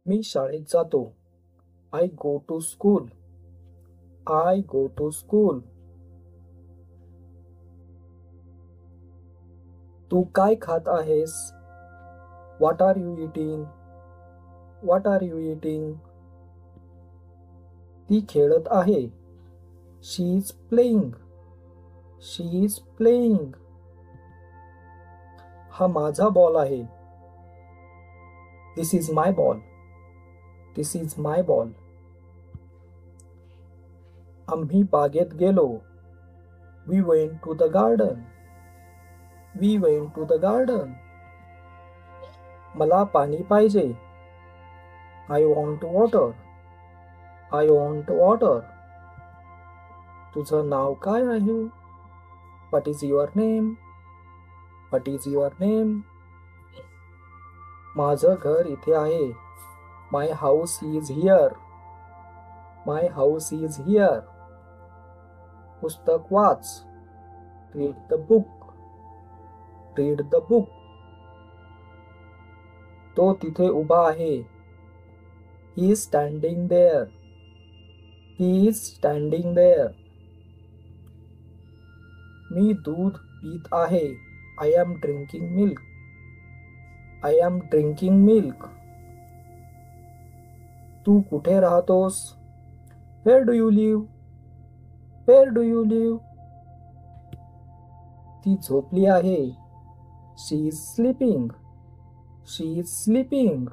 मी शाळेत जातो. I go to school. I go to school. तू काय खात आहेस? What are you eating? What are you eating? ती खेळत आहे. She is playing. She is playing. हा माझा बॉल आहे. This is my ball. This is my ball. आम्ही बागेत गेलो. We went to the garden. We went to the garden. मला पाणी पाहिजे. I want water. I want water. तुझं नाव काय आहे? What is your name? What is your name? माझं घर इथे आहे. My house is here. My house is here. पुस्तक वाच. Read the book. Read the book. तो तिथे उभा आहे. He is standing there. He is standing there. मी दूध पीत आहे. I am drinking milk. I am drinking milk. तू कुठे राहतोस? Where do you live? Where do you live? ती झोपली आहे. She is sleeping. She is sleeping.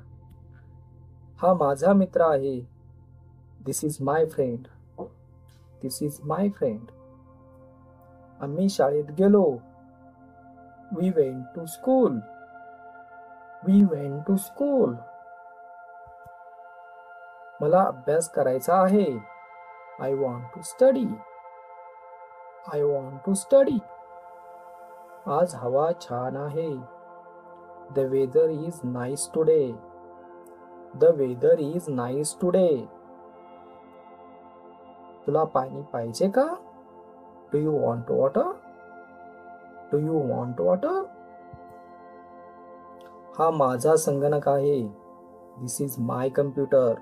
हा माझा मित्र आहे. This is my friend. This is my friend. आम्ही शाळेत गेलो. We went to school. We went to school. मला अभ्यास करायचा आहे. I want to study. I want to study. आज हवा छान आहे. The weather is nice today. The weather is nice today. तुला पाणी पाहिजे का? Do you want water? Do you want water? हा माझा संगणक आहे. This is my computer.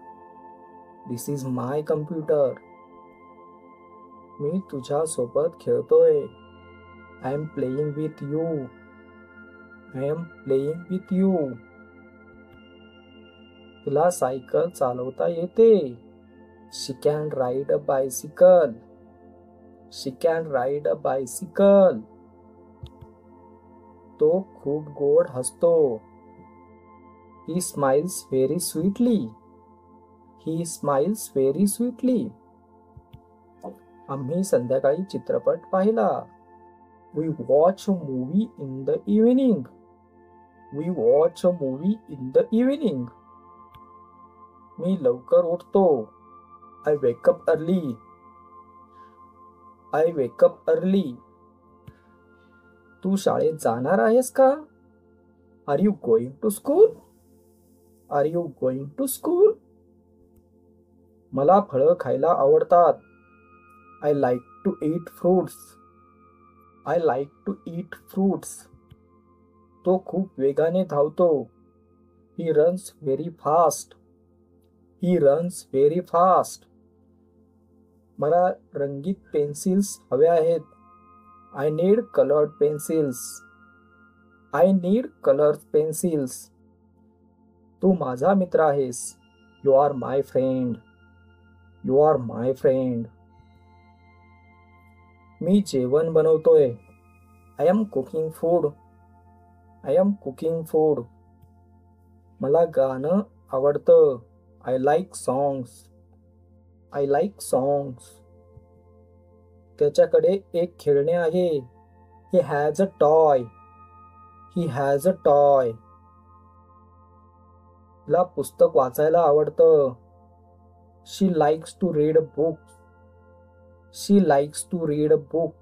This is my computer. मी तुझ्या सोबत खेळतोय. I am playing with you. I am playing with you. तुला सायकल चालवता येते. She can ride a bicycle. She can ride a bicycle. तो खूप गोड हसतो. He smiles very sweetly. He smiles very sweetly. आम्ही संध्याकाळी चित्रपट पाहिला. We watch a movie in the evening. We watch a movie in the evening. मी लवकर उठतो. I wake up early. I wake up early. तू शाळेत जाणार आहेस का? Are you going to school? Are you going to school? मला फळं खायला आवडतात. I like to eat fruits. I like to eat fruits. तो खूप वेगाने धावतो. He runs very fast. He runs very fast. मला रंगीत पेन्सिल्स हव्या आहेत. I need coloured pencils. I need coloured pencils. तू माझा मित्र आहेस. You are my friend. You are my friend. मी जेवण बनवतोय. I am cooking food. I am cooking food. मला गाणं आवडतं. I like songs. I like songs. त्याच्याकडे एक खेळणे आहे. He has a toy. He has a toy. तिला पुस्तक वाचायला आवडतं. She likes to read a book. She likes to read a book.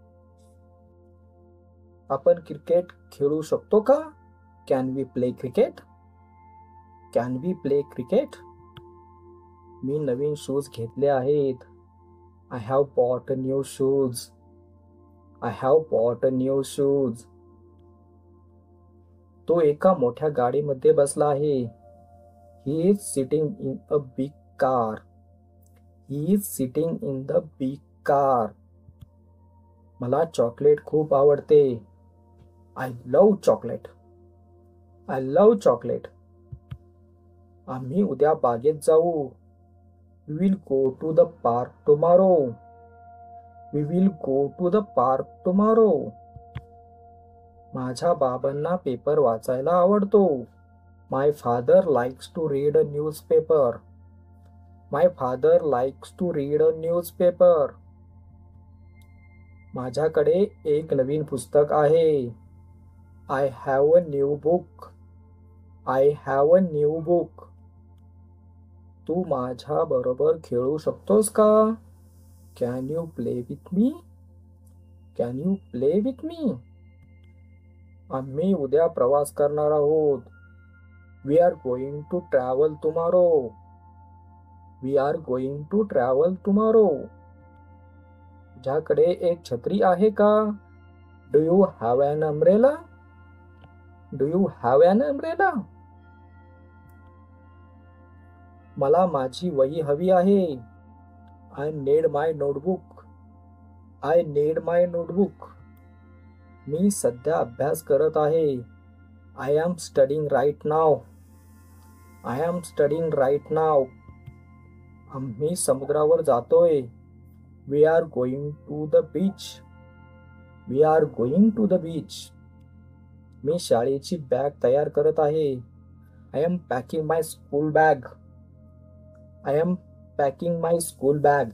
आपण क्रिकेट खेळू शकतो का? Can we play cricket? Can we play cricket? मी नवीन शूज घेतले आहेत. I have bought a new shoes. I have bought a new shoes. तो एका मोठ्या गाडीमध्ये बसला आहे. He is sitting in a big car. He is sitting in the big car. मला चॉकलेट खूप आवडते. I love chocolate. I love chocolate. आम्ही उद्या बागेत जाऊ. We will go to the park tomorrow. We will go to the park tomorrow. माझ्या बाबांना paper वाचायला आवडतो. My father likes to read a newspaper. My father likes to read a newspaper. माझ्याकडे एक नवीन पुस्तक आहे. I have a new book. I have a new book. तू माझ्या बरोबर खेळू शकतोस का? Can you play with me? Can you play with me? आम्ही उद्या प्रवास करणार आहोत. We are going to travel tomorrow. We are going to travel tomorrow. तुझ्याकडे एक छत्री आहे का? Do you have an umbrella? Do you have an umbrella? मला माझी वही हवी आहे. I need my notebook. I need my notebook. मी सध्या अभ्यास करत आहे. I am studying right now. I am studying right now. आम्ही समुद्रावर जातोय. We are going to the beach. We are going to the beach. मी शाळेची बॅग तयार करत आहे. I am packing my school bag. I am packing my school bag.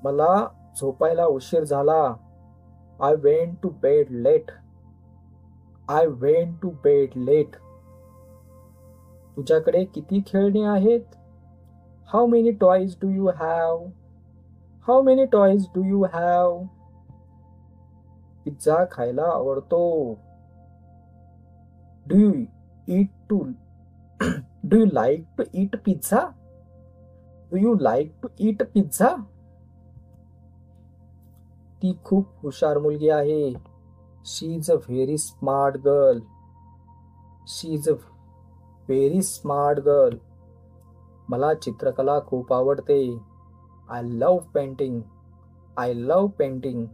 मला झोपायला उशीर झाला. I went to bed late. I went to bed late. तुझ्याकडे किती खेळणी आहेत? How many toys do you have? How many toys do you have? Pizza खायला आवडतो. Do you eat to do you like to eat pizza? Do you like to eat pizza? ती खूप हुशार मुलगी आहे. She is a very smart girl. She is a very smart girl. मला चित्रकला खूप आवडते. I love painting. I love painting.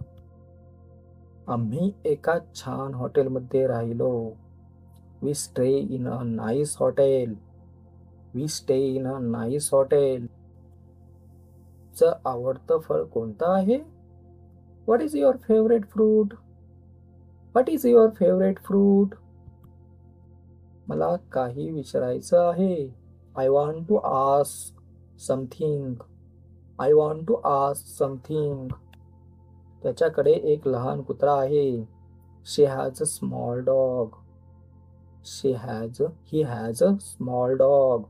आम्ही एका छान हॉटेलमध्ये राहिलो. We stay in a nice hotel. We stay in a nice hotel. चं आवडतं फळ कोणतं आहे? What is your favourite fruit? What is your favourite fruit? मला काही विचारायचं आहे. I want to ask something. I want to ask something. त्याच्याकडे एक लहान कुत्रा आहे. She has a small dog. He has a small dog.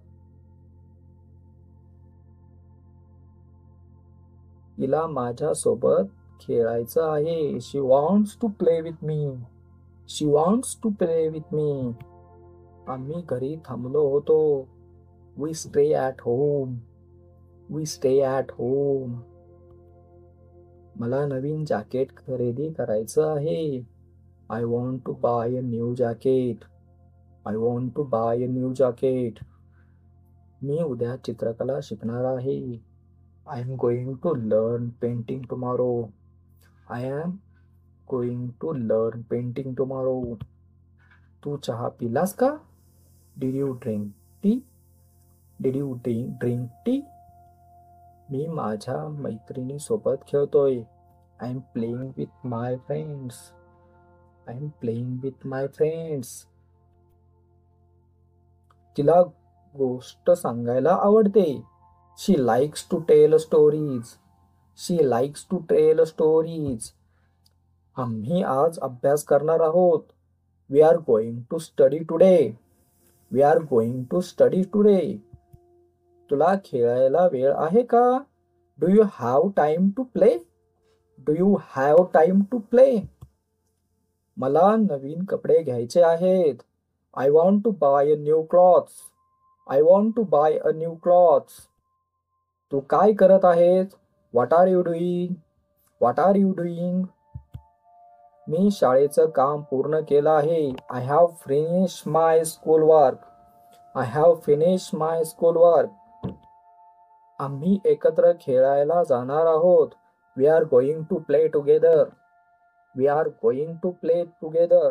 तिला माझ्या सोबत खेळायचं आहे. She wants to play with me. She wants to play with me. आम्ही घरी थांबलो होतो. We stay at home. We stay at home. मला नवीन जॅकेट खरेदी करायचं आहे. I want to buy a new jacket. I want to buy a new jacket. मी उद्या चित्रकला शिकणार आहे. I am going to learn painting tomorrow. I am going to learn painting tomorrow. तू चहा पिलास का? Did you drink tea? Did you drink tea? मी माझ्या मैत्रिणीसोबत खेळतोय. I am playing with my friends. I am playing with my friends. तिला गोष्ट सांगायला आवडते. She likes to tell stories. She likes to tell stories. आम्ही आज अभ्यास करणार आहोत. We are going to study today. We are going to study today. तुला खेळायला वेळ आहे का? Do you have time to play? Do you have time to play? मला नवीन कपडे घ्यायचे आहेत. I want to buy a new clothes. I want to buy a new clothes. तू काय करत आहेस? What are you doing? What are you doing? मी शाळेचं काम पूर्ण केलं आहे. I have finished my school work. I have finish my school work. आम्ही एकत्र खेळायला जाणार आहोत. We are going to play together. We are going to play together.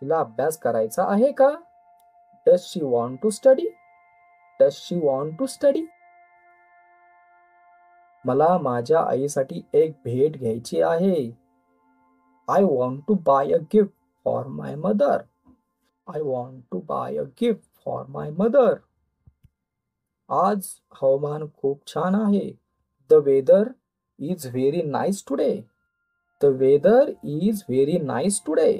तिला अभ्यास करायचा आहे का? Does she want to study? Does she want to study? मला माझ्या आईसाठी एक भेट घ्यायची आहे. I want to buy a gift for my mother. I want to buy a gift for my mother. आज हवामान खूप छान आहे. The weather is very nice today. The weather is very nice today.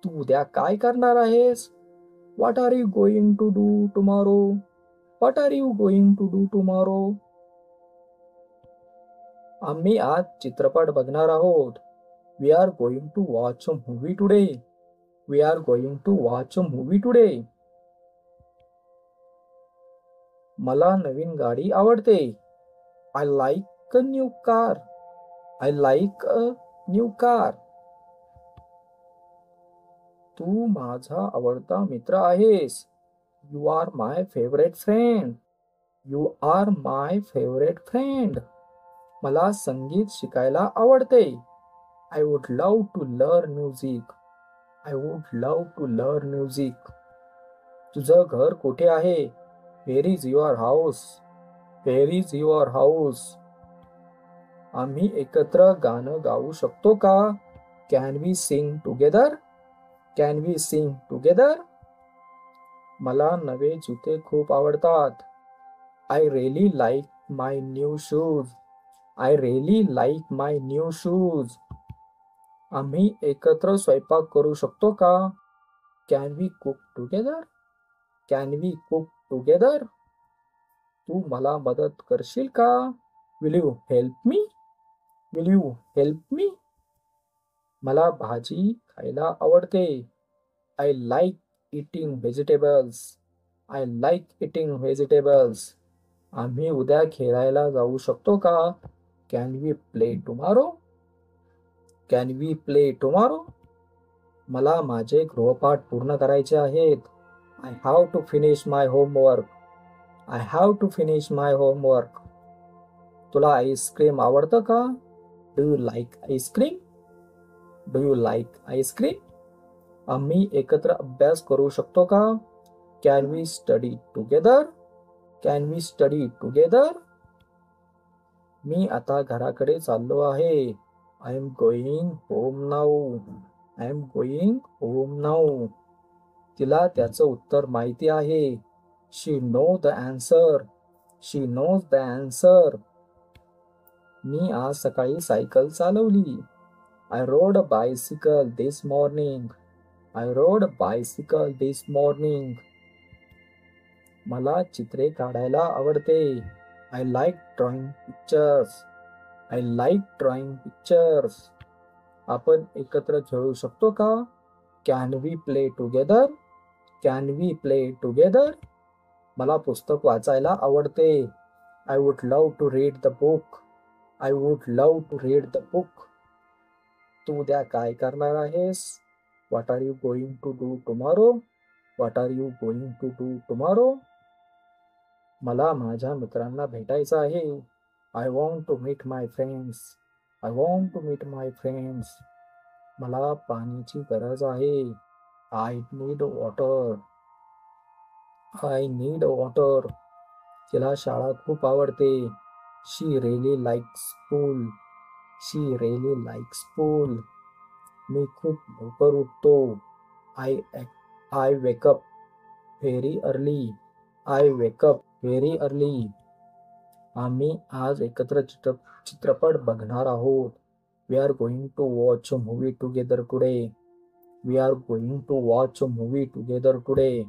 तू उद्या काय करणार आहेस? What are you going to do tomorrow? What are you going to do tomorrow? आम्ही आज चित्रपट बघणार आहोत. We are going to watch a movie today. We are going to watch a movie today. मला नवीन गाडी आवडते. I like a new car. I like a new car. तू माझा आवडता मित्र आहेस. You are my favourite friend. You are my favourite friend. मला संगीत शिकायला आवडते. I would love to learn music. I would love to learn music. तुझं घर कुठे आहे? Where is your house? Where is your house? आम्ही एकत्र गाणं गाऊ शकतो का? Can we sing together? Can we sing together? मला नवे जुते खूप आवडतात. I really like my new shoes. I really like my new shoes. आम्ही एकत्र स्वयंपाक करू शकतो का? Can we cook together? Can we cook together? तू मला मदत करशील का? Will you help me? Will you help me? मला भाजी खायला आवडते. I like eating vegetables. I like eating vegetables. आम्ही उद्या खेळायला जाऊ शकतो का? Can we play tomorrow? Can we play tomorrow? मला माझे गृहपाठ पूर्ण करायचे आहेत. I have to finish my homework. I have to finish my homework. तुला आईस्क्रीम आवडतं का? Do you like ice cream? Do you like ice cream? आम्ही एकत्र अभ्यास करू शकतो का? Can we study together? Can we study together? मी आता घराकडे चाललो आहे. I am going home now. I am going home now. तिला त्याचं उत्तर माहिती आहे. She know the answer. She knows the answer. मी आज सकाळी सायकल चालवली. I rode a bicycle this morning. I rode a bicycle this morning. मला चित्रे काढायला आवडते. I like drawing pictures. I like drawing pictures. आपण एकत्र खेळू शकतो का? Can we play together? Can we play together? मला पुस्तक वाचायला आवडते. I would love to read the book. I would love to read the book. तू उद्या काय करणार आहेस? What are you going to do tomorrow? What are you going to do tomorrow? मला माझ्या मित्रांना भेटायचं आहे. I want to meet my friends. I want to meet my friends. मला पाण्याची गरज आहे. I need water. I need water. तिला शाळा खूप आवडते. She really likes school. She really likes school. मी खूप लवकर उठतो. I I wake up very early. I wake up very early. आम्ही आज एकत्र चित्रपट बघणार आहोत. We are going to watch a movie together today. We are going to watch a movie together today.